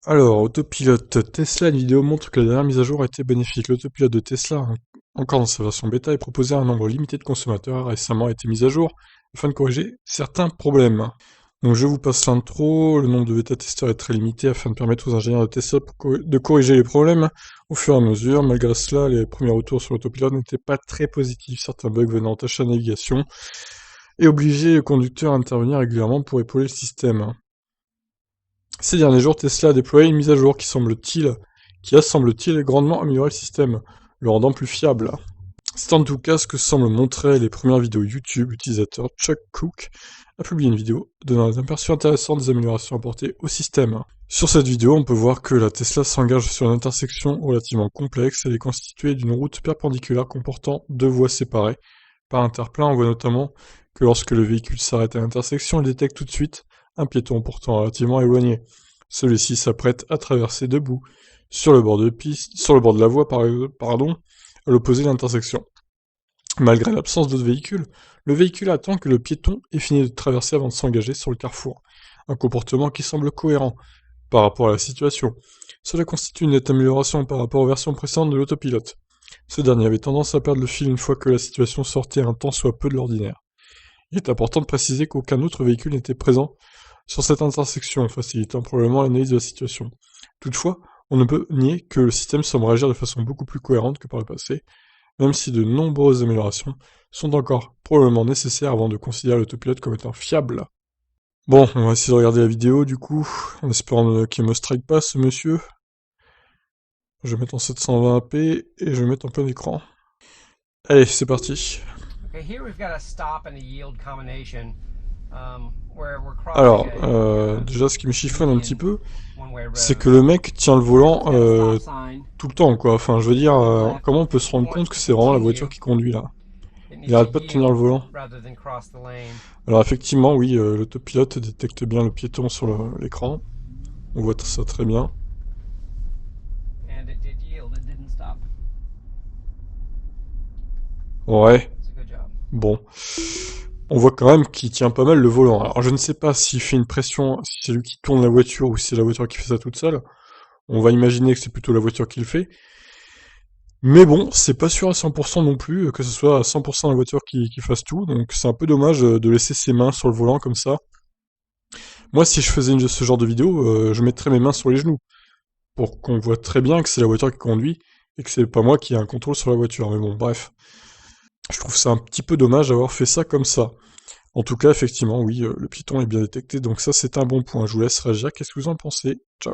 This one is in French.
Alors, autopilote. Tesla, une vidéo montre que la dernière mise à jour a été bénéfique. L'autopilote de Tesla, encore dans sa version bêta, est proposé à un nombre limité de consommateurs, a récemment été mise à jour afin de corriger certains problèmes. Donc je vous passe l'intro, le nombre de bêta-testeurs est très limité afin de permettre aux ingénieurs de Tesla de corriger les problèmes au fur et à mesure. Malgré cela, les premiers retours sur l'autopilote n'étaient pas très positifs, certains bugs venant entacher la navigation et obliger le conducteur à intervenir régulièrement pour épauler le système. Ces derniers jours, Tesla a déployé une mise à jour qui a semble-t-il grandement amélioré le système, le rendant plus fiable. C'est en tout cas ce que semblent montrer les premières vidéos YouTube. L'utilisateur Chuck Cook a publié une vidéo donnant un aperçu intéressant des améliorations apportées au système. Sur cette vidéo, on peut voir que la Tesla s'engage sur une intersection relativement complexe. Elle est constituée d'une route perpendiculaire comportant deux voies séparées par un terre-plein. On voit notamment que lorsque le véhicule s'arrête à l'intersection, il détecte tout de suite un piéton pourtant relativement éloigné. Celui-ci s'apprête à traverser debout sur le bord de la voie, à l'opposé de l'intersection. Malgré l'absence d'autres véhicules, le véhicule attend que le piéton ait fini de traverser avant de s'engager sur le carrefour. Un comportement qui semble cohérent par rapport à la situation. Cela constitue une nette amélioration par rapport aux versions précédentes de l'autopilote. Ce dernier avait tendance à perdre le fil une fois que la situation sortait un tant soit peu de l'ordinaire. Il est important de préciser qu'aucun autre véhicule n'était présent sur cette intersection, facilitant probablement l'analyse de la situation. Toutefois, on ne peut nier que le système semble réagir de façon beaucoup plus cohérente que par le passé, même si de nombreuses améliorations sont encore probablement nécessaires avant de considérer l'autopilote comme étant fiable. Bon, on va essayer de regarder la vidéo du coup, en espérant qu'il me strike pas ce monsieur. Je vais mettre en 720p et je vais mettre en plein écran. Allez, c'est parti. Alors, déjà ce qui me chiffonne un petit peu, c'est que le mec tient le volant tout le temps, quoi. Enfin, je veux dire, comment on peut se rendre compte que c'est vraiment la voiture qui conduit, là? Il arrête pas de tenir le volant. Alors effectivement, oui, l'autopilote détecte bien le piéton sur l'écran. On voit ça très bien. Ouais, bon. On voit quand même qu'il tient pas mal le volant. Alors je ne sais pas s'il fait une pression, si c'est lui qui tourne la voiture ou si c'est la voiture qui fait ça toute seule. On va imaginer que c'est plutôt la voiture qui le fait. Mais bon, c'est pas sûr à 100% non plus, que ce soit à 100% la voiture qui fasse tout, donc c'est un peu dommage de laisser ses mains sur le volant comme ça. Moi, si je faisais ce genre de vidéo, je mettrais mes mains sur les genoux, pour qu'on voit très bien que c'est la voiture qui conduit, et que c'est pas moi qui ai un contrôle sur la voiture. Mais bon, bref. Je trouve ça un petit peu dommage d'avoir fait ça comme ça. En tout cas, effectivement, oui, le piéton est bien détecté, donc ça c'est un bon point. Je vous laisse réagir, qu'est-ce que vous en pensez? Ciao.